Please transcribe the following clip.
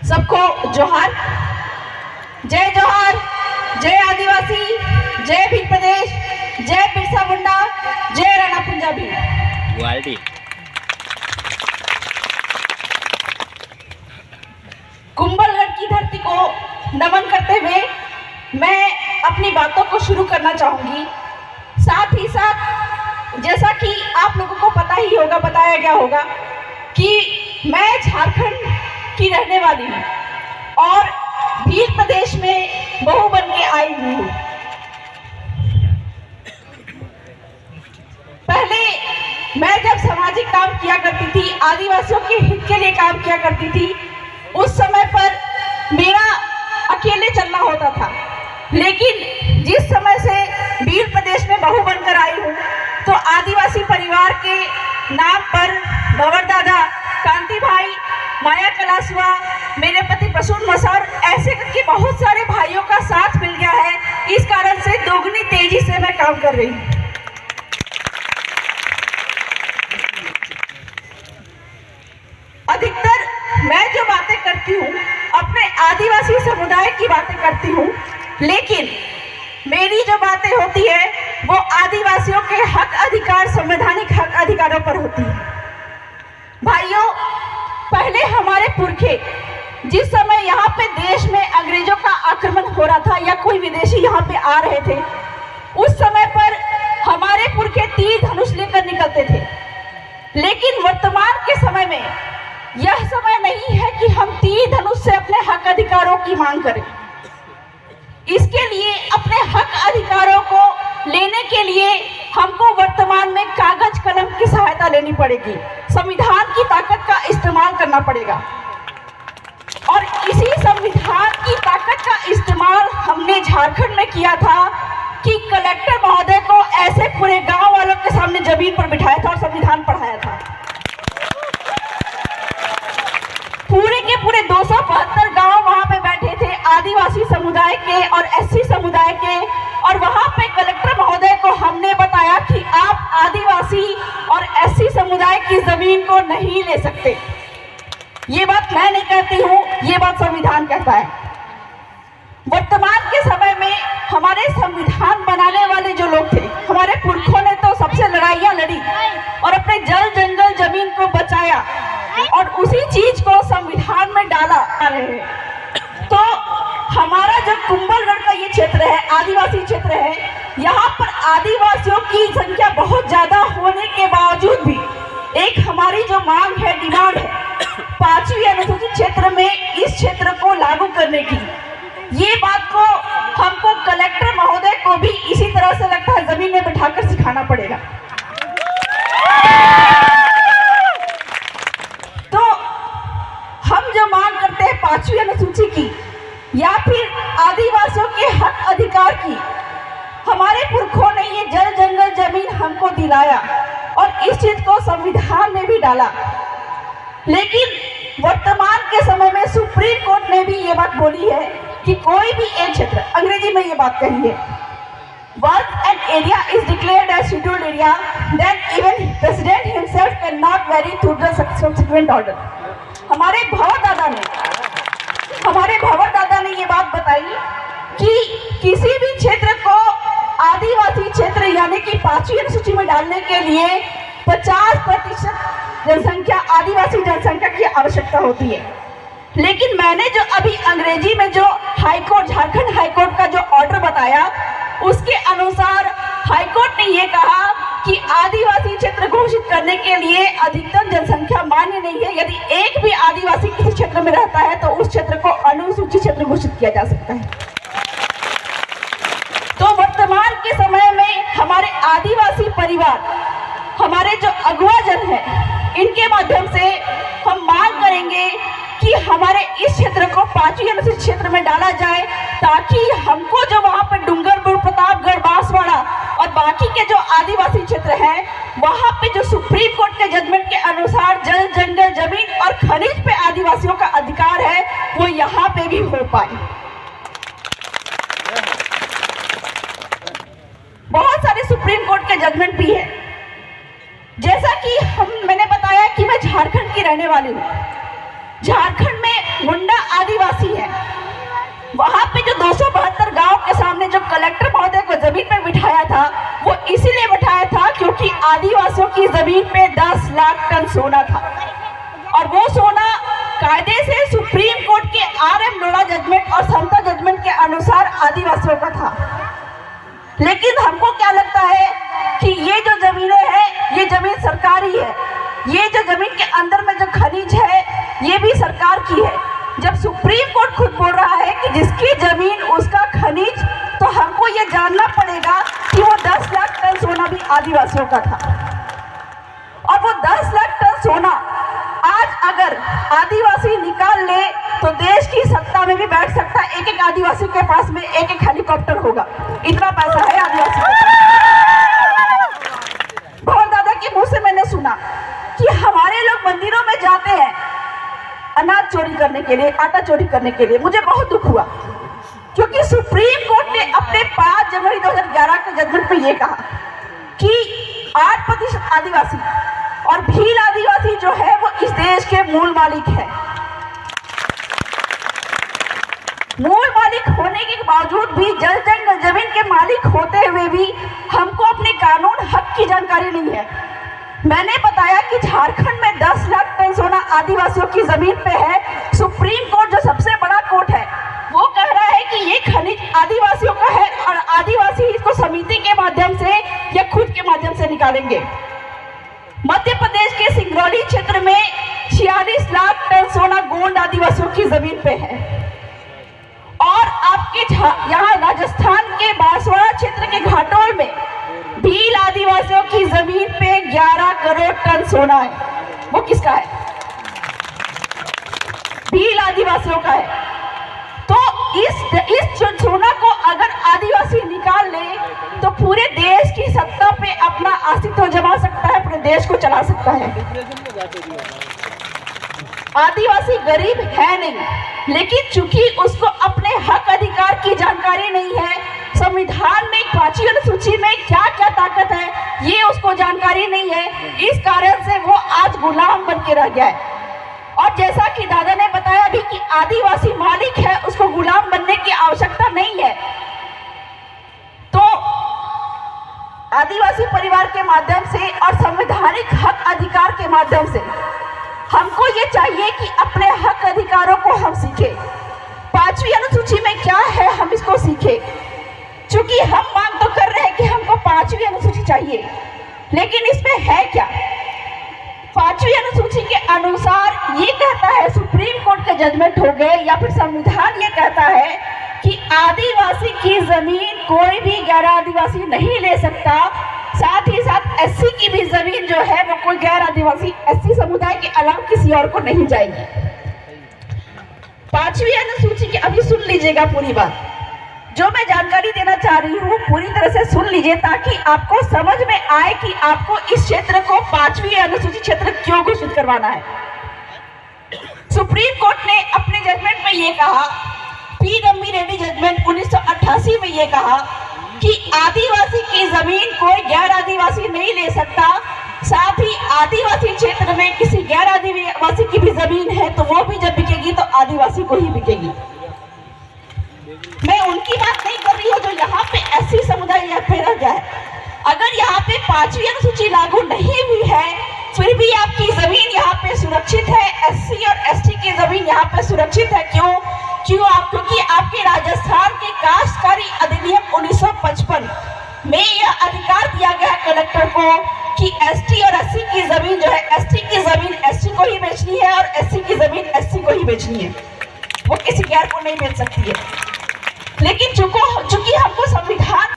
सबको जोहार, जोहार, जय आदिवासी, जय भील प्रदेश, जय बिरसा मुंडा, जय राणा पंजाबी। कुंभलगढ़ की धरती को नमन करते हुए मैं अपनी बातों को शुरू करना चाहूंगी। साथ ही साथ जैसा कि आप लोगों को पता ही होगा, बताया गया होगा कि मैं झारखंड की रहने वाली हूँ और भील प्रदेश में बहू बन के आई हुई हूँ। पहले मैं जब सामाजिक काम किया करती थी, आदिवासियों के हित के लिए काम किया करती थी, उस समय पर मेरा अकेले चलना होता था। लेकिन जिस समय से भील प्रदेश में बहू बनकर आई हूँ तो आदिवासी परिवार के नाम पर भवर दादा, कांति भाई, माया कलासवा, मेरे पति प्रसून मसर, ऐसे करके बहुत सारे भाइयों का साथ मिल गया है। इस कारण से दोगुनी तेजी से मैं काम कर रही हूँ। अधिकतर मैं जो बातें करती हूँ अपने आदिवासी समुदाय की बातें करती हूँ, लेकिन मेरी जो बातें होती है वो आदिवासियों के हक अधिकार, संवैधानिक हक अधिकारों पर होती है। भाइयों, पहले हमारे पुरखे जिस समय यहाँ पे देश में अंग्रेजों का आक्रमण हो रहा था या कोई विदेशी यहाँ पे आ रहे थे, उस समय पर हमारे पुरखे तीर धनुष लेकर निकलते थे। लेकिन वर्तमान के समय में यह समय नहीं है कि हम तीर धनुष से अपने हक अधिकारों की मांग करें। इसके लिए अपने हक अधिकारों को लेने के लिए हमको वर्तमान में कागज कलम की सहायता लेनी पड़ेगी, संविधान की ताकत का इस्तेमाल करना पड़ेगा। और इसी संविधान की ताकत का इस्तेमाल हमने झारखंड में किया था कि कलेक्टर महोदय को ऐसे पूरे गांव वालों के सामने जमीन पर बिठाया था और संविधान पढ़ाया था। पूरे के पूरे 272 गांव वहां पे बैठे थे, आदिवासी समुदाय के और एससी समुदाय के, और वहां पे कलेक्टर महोदय को हमने बताया कि आप आदिवासी और एससी समुदाय की जमीन को नहीं ले सकते। ये बात मैं नहीं कहती हूँ, ये बात संविधान कहता है। वर्तमान के समय में हमारे संविधान बनाने वाले जो लोग थे, हमारे पुरखों ने तो सबसे लड़ाइयाँ लड़ी और अपने जल जंगल जमीन को बचाया और उसी चीज को संविधान में डाला आ रहे हैं। तो हमारा जो कुंभलगढ़ का ये क्षेत्र है, आदिवासी क्षेत्र है, यहाँ पर आदिवासियों की संख्या बहुत ज्यादा होने के बावजूद भी एक हमारी जो मांग है, डिमांड है 5वीं अनुसूचित क्षेत्र में इस क्षेत्र को लागू करने की। ये बात को हमको कलेक्टर महोदय को भी इसी तरह से लगता है जमीन में बिठाकर सिखाना पड़ेगा। तो हम जो मांग करते हैं 5वीं अनुसूची की या फिर आदिवासियों के हक अधिकार की, हमारे पुरखों ने ये जल जंगल जमीन हमको दिलाया और इस चीज को संविधान में भी डाला। लेकिन वर्तमान के समय में सुप्रीम कोर्ट ने भी ये बात बोली है कि कोई भी एक क्षेत्र, अंग्रेजी में ये बात कही है, once an area is declared as scheduled area, then even president himself cannot vary through the subsequent order। हमारे भवर दादा ने ये बात बताई कि किसी भी क्षेत्र को आदिवासी क्षेत्र यानी कि 5वीं अनुसूची में डालने के लिए 50% जनसंख्या, आदिवासी जनसंख्या की आवश्यकता होती है। लेकिन मैंने जो अभी अंग्रेजी में जो हाईकोर्ट, झारखंड हाईकोर्ट का जो ऑर्डर बताया, उसके अनुसार हाईकोर्ट ने ये कहा कि आदिवासी क्षेत्र घोषित करने के लिए अधिकतम जनसंख्या मान्य नहीं है। यदि एक भी आदिवासी किसी क्षेत्र में रहता है तो उस क्षेत्र को अनुसूचित क्षेत्र घोषित किया जा सकता है। तो वर्तमान के समय में हमारे आदिवासी परिवार, हमारे जो अगुआ जन है, इनके माध्यम से हम मांग करेंगे कि हमारे इस क्षेत्र को 5वीं अनुसूचित क्षेत्र में डाला जाए, ताकि हमको जो वहाँ पे डूंगरपुर, प्रतापगढ़, बांसवाड़ा और बाकी के जो आदिवासी क्षेत्र हैं, वहाँ पे जो सुप्रीम कोर्ट के जजमेंट के अनुसार जल जंगल जमीन और खनिज पे आदिवासियों का अधिकार है, वो यहाँ पे भी हो पाए। बहुत सारे सुप्रीम कोर्ट के जजमेंट भी है। जैसा कि मैंने बताया कि मैं झारखंड की रहने वाली हूँ। झारखंड में वहां पे जो 272 गांव के सामने जो कलेक्टर महोदय को जमीन पे बिठाया था, वो इसीलिए बिठाया था क्योंकि आदिवासियों की जमीन पे 10 लाख टन सोना था और वो सोना कायदे से सुप्रीम कोर्ट के RM लोढ़ा जजमेंट और समता जजमेंट के अनुसार आदिवासियों का था। लेकिन हमको क्या लगता है कि ये जो जमीनें हैं, ये जमीन सरकारी है, ये जो जमीन के अंदर में जो खनिज है ये भी सरकार की है। जब सुप्रीम कोर्ट खुद बोल रहा है कि जिसकी जमीन उसका खनिज, तो हमको ये जानना पड़ेगा कि वो 10 लाख टन सोना भी आदिवासियों का था। और वो 10 लाख टन सोना आज अगर आदिवासी निकाल ले तो देश की सत्ता में भी बैठ सकता है। एक एक आदिवासी के पास में एक एक हेलीकॉप्टर होगा, इतना पैसा है आदिवासी के पास। बहुत दादा के मुंह से मैंने सुना कि हमारे लोग मंदिरों में जाते हैं अनाज चोरी करने के लिए, आटा चोरी करने के लिए। मुझे बहुत दुख हुआ क्योंकि सुप्रीम कोर्ट ने अपने 5 जनवरी 2011 के जजमेंट में ये कहा कि 8% आदिवासी और भील आदिवासी जो है वो इस देश के मूल मालिक है। मूल मालिक होने के बावजूद भी, जल जंगल जमीन के मालिक होते हुए भी हमको अपने कानून हक की जानकारी नहीं है। मैंने बताया कि झारखंड में 10 लाख टन सोना आदिवासियों की जमीन पे है। सुप्रीम कोर्ट जो सबसे बड़ा कोर्ट है वो कह रहा है कि ये खनिज आदिवासियों का है और आदिवासी इसको समिति के माध्यम से या खुद के माध्यम से निकालेंगे। मध्य प्रदेश के सिंगरौली क्षेत्र में 46 लाख टन सोना गोंड आदिवासियों की जमीन पे है और आपके यहाँ राजस्थान के बांसवाड़ा क्षेत्र के घाटोल में भील आदिवासियों की जमीन पे 11 करोड़ टन सोना है। वो किसका है? भील आदिवासियों का है। तो इस सोना को अगर आदिवासी निकाल ले तो पूरे देश की सत्ता पे अपना अस्तित्व जमा सकता है, पूरे देश को चला सकता है। आदिवासी गरीब है नहीं, लेकिन चूंकि उसको अपने हक अधिकार की जानकारी नहीं है, संविधान में 5वीं अनुसूची में क्या क्या ताकत है ये उसको जानकारी नहीं है, इस कारण से वो आज गुलाम बन के रह गया है। और जैसा कि दादा ने बताया भी कि आदिवासी मालिक है, उसको गुलाम बनने की आवश्यकता नहीं है। तो आदिवासी परिवार के माध्यम से और संवैधानिक हक अधिकार के माध्यम से हमको ये चाहिए कि अपने हक अधिकारों को हम सीखें। 5वीं अनुसूची में क्या है हम इसको सीखें। चूंकि हम मांग तो कर रहे हैं कि हमको 5वीं अनुसूची चाहिए, लेकिन इसमें है क्या? 5वीं अनुसूची के अनुसार ये कहता है, सुप्रीम कोर्ट के जजमेंट हो गए या फिर संविधान ये कहता है कि आदिवासी की जमीन कोई भी गैर आदिवासी नहीं ले सकता। साथ ही साथ SC की भी जमीन जो है वो कोई गैर आदिवासी SC समुदाय के अलावा किसी और को नहीं जाएगी। 5वीं अनुसूची की अभी सुन लीजिएगा पूरी बात, जो मैं जानकारी देना चाह रही हूँ पूरी तरह से सुन लीजिए ताकि आपको समझ में आए कि आपको इस क्षेत्र को 5वीं अनुसूची क्षेत्र क्यों घोषित करवाना है। सुप्रीम कोर्ट ने अपने जजमेंट में ये कहा, पी गम्मी रेड्डी जजमेंट 1988 में ये कहा कि आदिवासी की जमीन कोई गैर आदिवासी नहीं ले सकता। साथ ही आदिवासी क्षेत्र में किसी गैर आदिवासी की भी जमीन है तो वो भी जब बिकेगी तो आदिवासी को ही बिकेगी। मैं उनकी बात नहीं कर रही हूँ जो यहाँ पे SC समुदाय पे रह गया है। अगर यहाँ पे 5वीं अनुसूची लागू नहीं हुई है फिर भी आपकी जमीन यहाँ पे सुरक्षित है। SC और ST की जमीन यहाँ पे सुरक्षित है। क्यों? क्योंकि आपके राजस्थान के काश्तकारी अधिनियम 1955 में यह अधिकार दिया गया है कलेक्टर को कि ST और SC की जमीन जो है, ST की जमीन ST को ही बेचनी है और SC की जमीन SC को ही बेचनी है, वो किसी गैर को नहीं बेच सकती है। लेकिन चूंकि हमको संविधान